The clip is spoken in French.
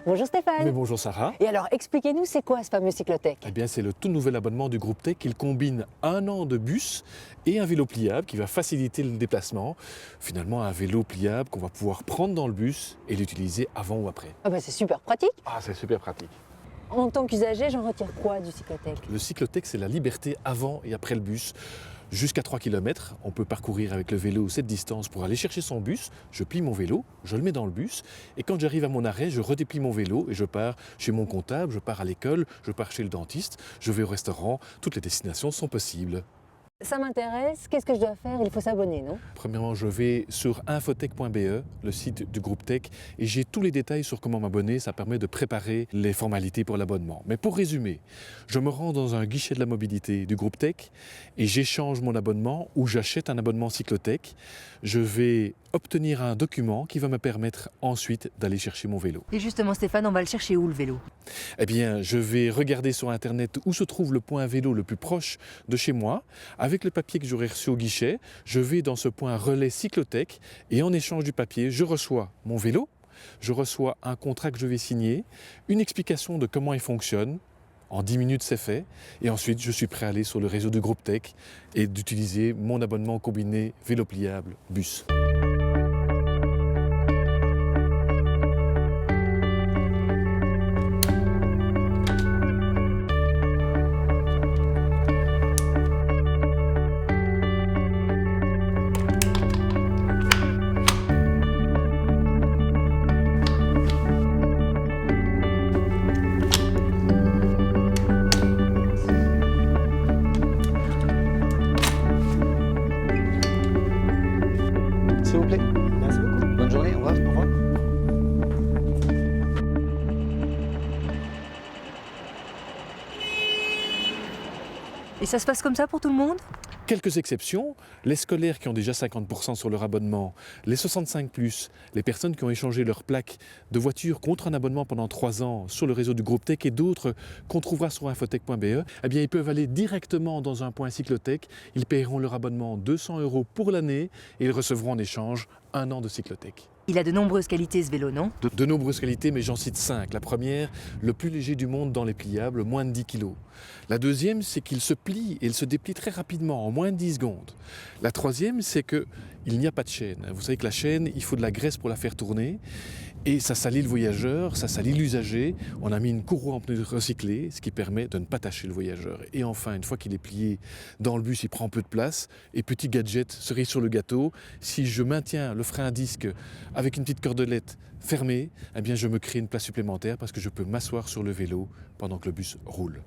Bonjour Stéphane. Mais bonjour Sarah. Et alors, expliquez-nous, c'est quoi ce fameux cyclotech? Eh bien, c'est le tout nouvel abonnement du groupe Tech. Il combine 1 an de bus et un vélo pliable qui va faciliter le déplacement. Finalement, un vélo pliable qu'on va pouvoir prendre dans le bus et l'utiliser avant ou après. Ah bah c'est super pratique. Ah, c'est super pratique. En tant qu'usager, j'en retire quoi du cyclotech? Le cyclotech, c'est la liberté avant et après le bus. Jusqu'à 3 km, on peut parcourir avec le vélo cette distance pour aller chercher son bus. Je plie mon vélo, je le mets dans le bus et quand j'arrive à mon arrêt, je redéplie mon vélo et je pars chez mon comptable, je pars à l'école, je pars chez le dentiste, je vais au restaurant. Toutes les destinations sont possibles. Ça m'intéresse, qu'est-ce que je dois faire? Il faut s'abonner, non? Premièrement, je vais sur infotech.be, le site du groupe Tech, et j'ai tous les détails sur comment m'abonner. Ça permet de préparer les formalités pour l'abonnement. Mais pour résumer, je me rends dans un guichet de la mobilité du groupe Tech et j'échange mon abonnement ou j'achète un abonnement cyclotech. Je vais obtenir un document qui va me permettre ensuite d'aller chercher mon vélo. Et justement Stéphane, on va le chercher où le vélo? Eh bien, je vais regarder sur Internet où se trouve le point vélo le plus proche de chez moi. Avec le papier que j'aurai reçu au guichet, je vais dans ce point relais cyclotech et en échange du papier, je reçois mon vélo, je reçois un contrat que je vais signer, une explication de comment il fonctionne. En 10 minutes, c'est fait. Et ensuite, je suis prêt à aller sur le réseau du groupe Tech et d'utiliser mon abonnement combiné vélo pliable bus. S'il vous plaît. Merci beaucoup. Bonne journée, au revoir. Au revoir. Et ça se passe comme ça pour tout le monde? Quelques exceptions, les scolaires qui ont déjà 50% sur leur abonnement, les 65+, les personnes qui ont échangé leur plaque de voiture contre un abonnement pendant 3 ans sur le réseau du groupe Tech et d'autres qu'on trouvera sur infotech.be, eh bien ils peuvent aller directement dans un point cyclotech, ils paieront leur abonnement 200 € pour l'année et ils recevront en échange 1 an de cyclotech. Il a de nombreuses qualités ce vélo, non? De nombreuses qualités, mais j'en cite 5. La première, le plus léger du monde dans les pliables, moins de 10 kg. La deuxième, c'est qu'il se plie et il se déplie très rapidement, en moins de 10 secondes. La troisième, c'est qu'il n'y a pas de chaîne. Vous savez que la chaîne, il faut de la graisse pour la faire tourner. Et ça salit le voyageur, ça salit l'usager. On a mis une courroie en pneu recyclé, ce qui permet de ne pas tâcher le voyageur. Et enfin, une fois qu'il est plié dans le bus, il prend peu de place. Et petit gadget, cerise sur le gâteau, si je maintiens le frein à disque avec une petite cordelette fermée, eh bien je me crée une place supplémentaire parce que je peux m'asseoir sur le vélo pendant que le bus roule.